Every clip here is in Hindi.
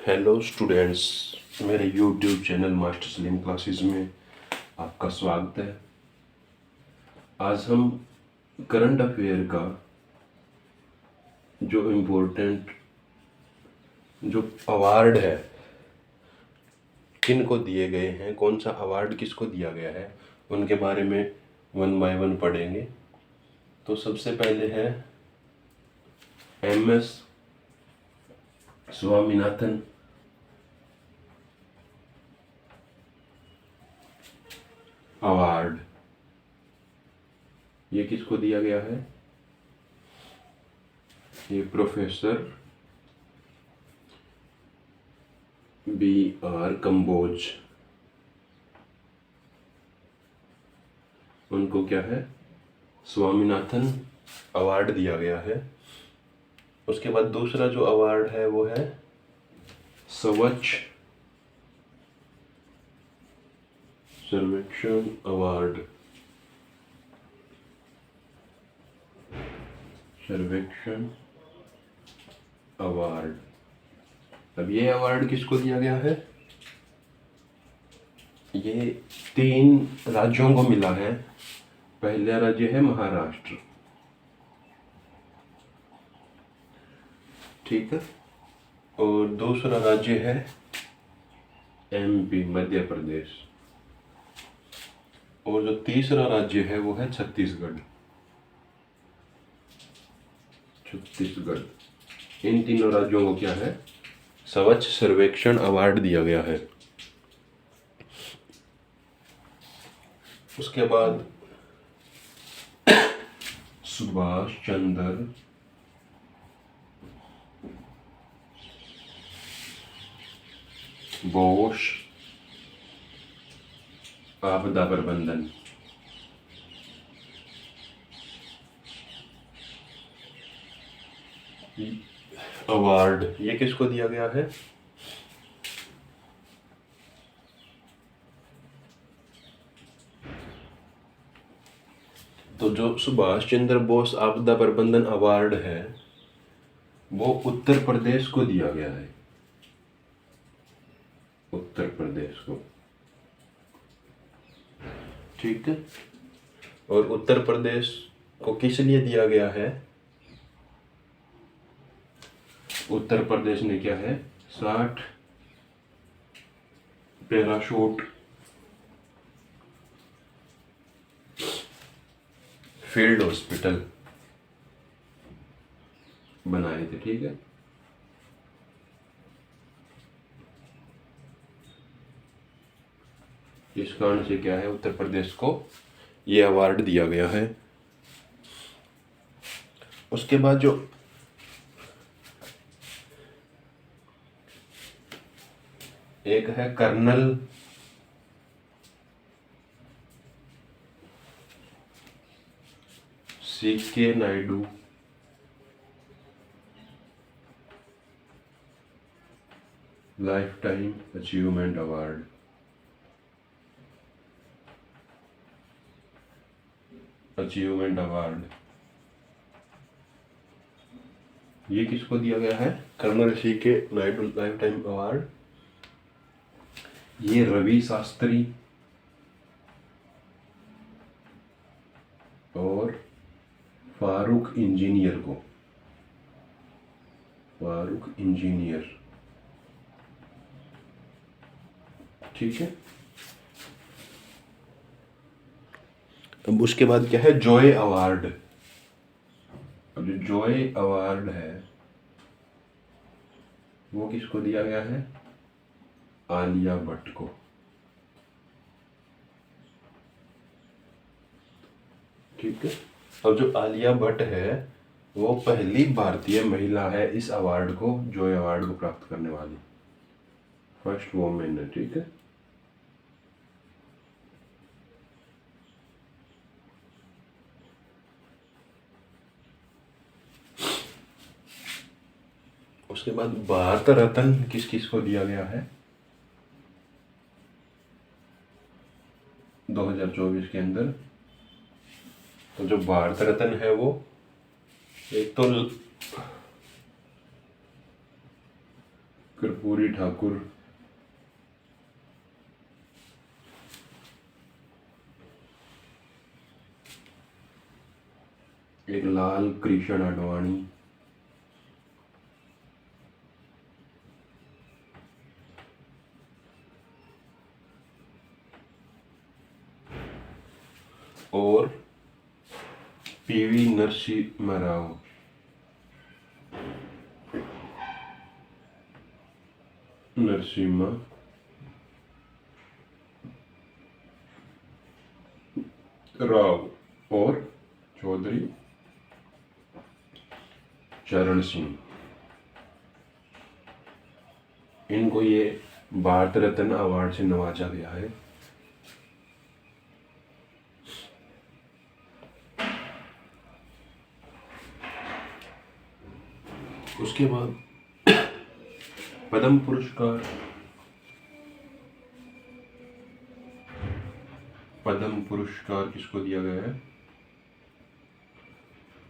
हेलो स्टूडेंट्स, मेरे YouTube channel master Salim classes में आपका स्वागत है। आज हम करंट अफेयर का जो इम्पोर्टेंट जो अवार्ड है, किन को दिए गए हैं, कौन सा अवार्ड किसको दिया गया है, उनके बारे में वन बाय वन पढ़ेंगे। तो सबसे पहले है MS स्वामीनाथन अवार्ड। ये किसको दिया गया है? ये प्रोफेसर BR कंबोज, उनको क्या है, स्वामीनाथन अवार्ड दिया गया है। उसके बाद दूसरा जो अवार्ड है वो है स्वच्छ सर्वेक्षण अवार्ड। सर्वेक्षण अवार्ड, अब ये अवार्ड किसको दिया गया है? ये 3 राज्यों को मिला है। पहला राज्य है महाराष्ट्र, ठीक है, और दूसरा राज्य है MP मध्य प्रदेश, और जो तीसरा राज्य है वो है छत्तीसगढ़। इन तीनों राज्यों को क्या है, स्वच्छ सर्वेक्षण अवार्ड दिया गया है। उसके बाद सुभाष चंद्र बोस आपदा प्रबंधन, अवार्ड, ये किसको दिया गया है? तो जो सुभाष चंद्र बोस आपदा प्रबंधन अवार्ड है वो उत्तर प्रदेश को दिया गया है। उत्तर प्रदेश को, ठीक है। और उत्तर प्रदेश को किस लिए दिया गया है? उत्तर प्रदेश ने क्या है, 60 पैराशूट फील्ड हॉस्पिटल बनाए थे, ठीक है। इस कारण से क्या है, उत्तर प्रदेश को ये अवार्ड दिया गया है। उसके बाद जो एक है colonel CK Naidu lifetime achievement award. Achievement award ये किसको दिया गया है? Colonel CK Naidu lifetime award. ये रवि शास्त्री और फारूक इंजीनियर को, फारूक इंजीनियर, ठीक है। अब उसके बाद क्या है, जॉय अवार्ड। अब जो जॉय अवार्ड है वो किसको दिया गया है? आलिया भट्ट को, ठीक है। अब जो आलिया भट्ट है वो पहली भारतीय महिला है इस अवार्ड को, जॉय अवार्ड को प्राप्त करने वाली, फर्स्ट वुमेन है, ठीक है। उसके बाद भारत रत्न किस किस को दिया गया है 2024 के अंदर? तो जो भारत रत्न है वो एक तो कर्पूरी ठाकुर, एक लाल कृष्ण आडवाणी, और पीवी नरसिम्हा राव, नरसिम्हा राव, और चौधरी चरण सिंह। इनको ये भारत रत्न अवार्ड से नवाजा गया है। उसके बाद पद्म पुरस्कार, पद्म पुरस्कार किसको दिया गया है?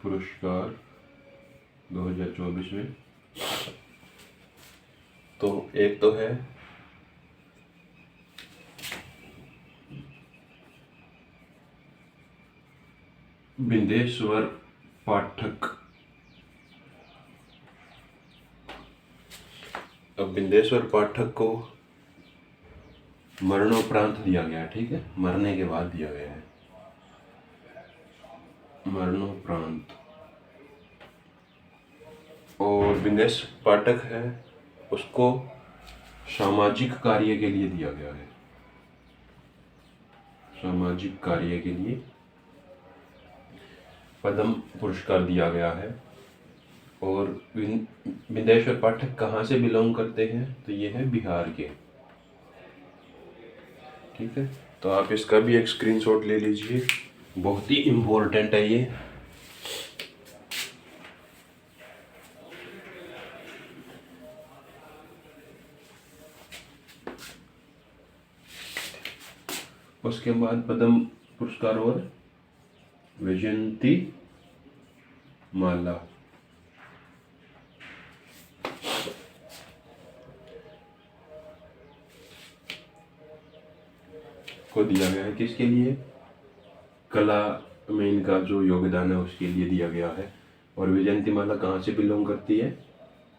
पुरस्कार 2024 में तो एक तो है बिंदेश्वर पाठक। अब बिंदेश्वर पाठक को मरणोपरांत दिया गया है, ठीक है, मरने के बाद दिया गया है, मरणोपरांत। और बिंदेश पाठक है, उसको सामाजिक कार्य के लिए दिया गया है, सामाजिक कार्य के लिए पद्म पुरस्कार दिया गया है। और बिंदेश्वर पाठक कहाँ से बिलोंग करते हैं? तो ये है बिहार के, ठीक है। तो आप इसका भी एक स्क्रीनशॉट ले लीजिए, बहुत ही इम्पोर्टेंट है ये। उसके बाद पद्म पुरस्कार और वैजयंती माला को दिया गया है। किसके लिए? कला में इनका जो योगदान है उसके लिए दिया गया है। और वैजयंती माला कहाँ से बिलोंग करती है?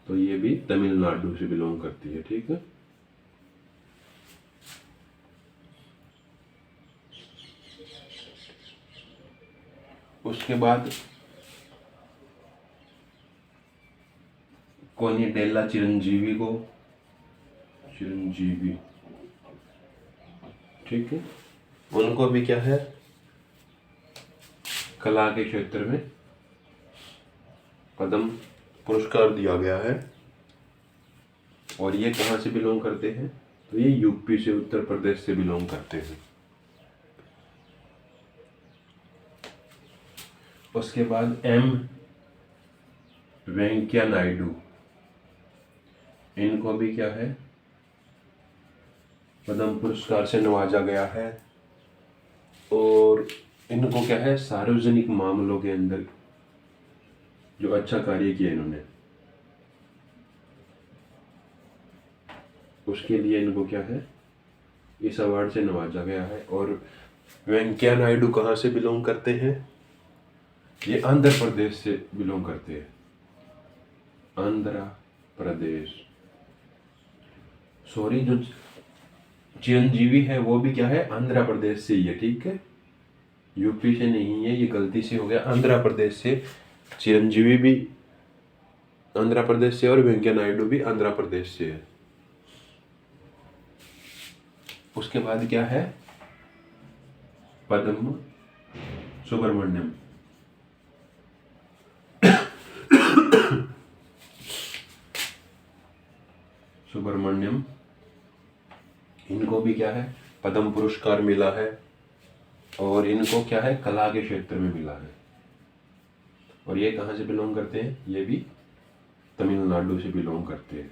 तो ये भी तमिलनाडु से बिलोंग करती है, ठीक है। उसके बाद कोनिडेला चिरंजीवी को, चिरंजीवी, ठीक है, उनको भी क्या है, कला के क्षेत्र में पद्म पुरस्कार दिया गया है। और ये कहाँ से बिलोंग करते हैं? तो ये यूपी से, उत्तर प्रदेश से बिलोंग करते हैं। उसके बाद एम वेंकैया नायडू, इनको भी क्या है, पद्म पुरस्कार से नवाजा गया है। और इनको क्या है, सार्वजनिक मामलों के अंदर जो अच्छा कार्य किया इन्होंने, उसके लिए इनको क्या है, इस अवार्ड से नवाजा गया है। और वेंकैया नायडू कहाँ से बिलोंग करते हैं? ये आंध्र प्रदेश से बिलोंग करते हैं, आंध्र प्रदेश। सॉरी, जो चिरंजीवी है वो भी क्या है, आंध्र प्रदेश से ही है, ठीक है, यूपी से नहीं है, ये गलती से हो गया, आंध्र प्रदेश से। चिरंजीवी भी आंध्र प्रदेश से और वेंकैया नायडू भी आंध्र प्रदेश से है। उसके बाद क्या है, पद्म सुब्रमण्यम, सुब्रमण्यम, इनको भी क्या है, पद्म पुरस्कार मिला है। और इनको क्या है, कला के क्षेत्र में मिला है। और ये कहाँ से बिलोंग करते हैं? ये भी तमिलनाडु से बिलोंग करते हैं।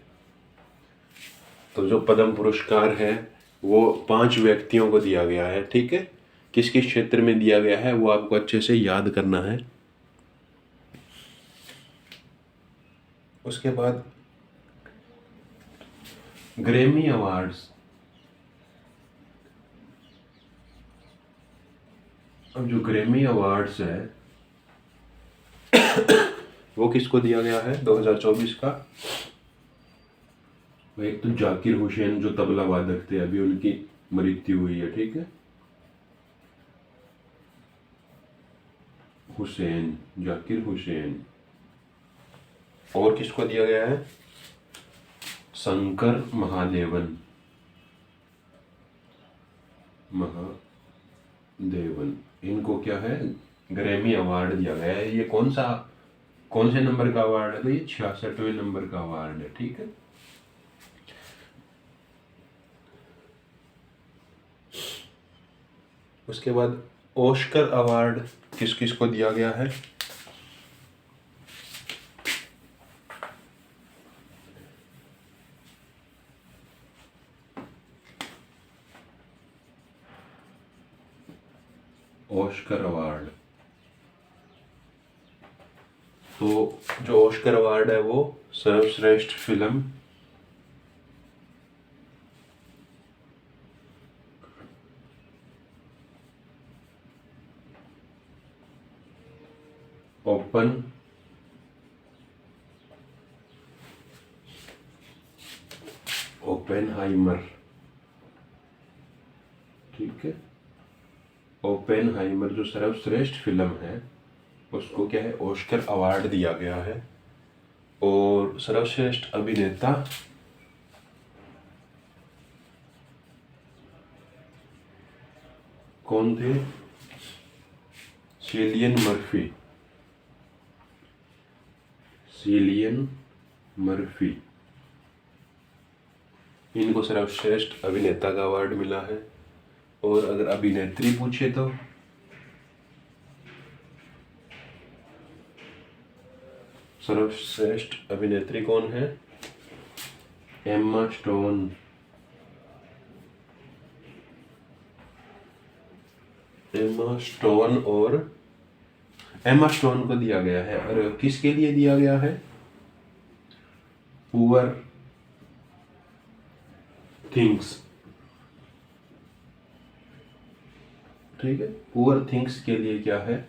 तो जो पद्म पुरस्कार है वो 5 व्यक्तियों को दिया गया है, ठीक है। किस किस क्षेत्र में दिया गया है वो आपको अच्छे से याद करना है। उसके बाद ग्रैमी अवार्ड्स, अब जो ग्रैमी अवार्ड्स है वो किसको दिया गया है 2024 का? वो एक तो जाकिर हुसैन जो तबला वादक थे, अभी उनकी मृत्यु हुई है, ठीक है, हुसैन, जाकिर हुसैन। और किसको दिया गया है? शंकर महादेवन, इनको क्या है ग्रैमी अवार्ड दिया गया है। ये कौन से नंबर का अवार्ड है? तो ये 66वें नंबर का अवार्ड है, ठीक है। उसके बाद ऑस्कर अवार्ड किस किस को दिया गया है? ऑस्कर अवार्ड, तो जो ऑस्कर अवार्ड है वो सर्वश्रेष्ठ फिल्म, ओपेनहाइमर, ठीक है, ओपेनहाइमर जो सर्वश्रेष्ठ फिल्म है उसको क्या है ऑस्कर अवार्ड दिया गया है। और सर्वश्रेष्ठ अभिनेता कौन थे? सिलियन मर्फी, इनको सर्वश्रेष्ठ अभिनेता का अवार्ड मिला है। और अगर अभिनेत्री पूछे तो सर्वश्रेष्ठ अभिनेत्री कौन है? एम्मा स्टोन, और एम्मा स्टोन को दिया गया है। और किसके लिए दिया गया है? पुअर थिंग्स, ठीक है, पुअर थिंग्स के लिए क्या है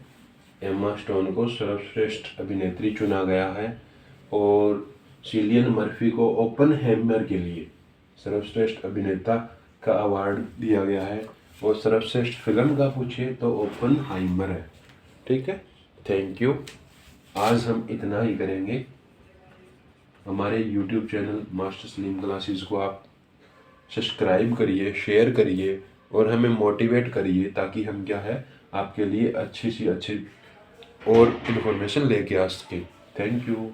एम्मा स्टोन को सर्वश्रेष्ठ अभिनेत्री चुना गया है। और सिलियन मर्फी को ओपेनहाइमर के लिए सर्वश्रेष्ठ अभिनेता का अवार्ड दिया गया है। और सर्वश्रेष्ठ फिल्म का पूछे तो ओपेनहाइमर है, ठीक है। थैंक यू, आज हम इतना ही करेंगे। हमारे YouTube channel master Salim classes को आप सब्सक्राइब करिए, शेयर करिए और हमें मोटिवेट करिए, ताकि हम क्या है आपके लिए अच्छी सी अच्छी और इन्फॉर्मेशन लेके आ सकें। Thank you.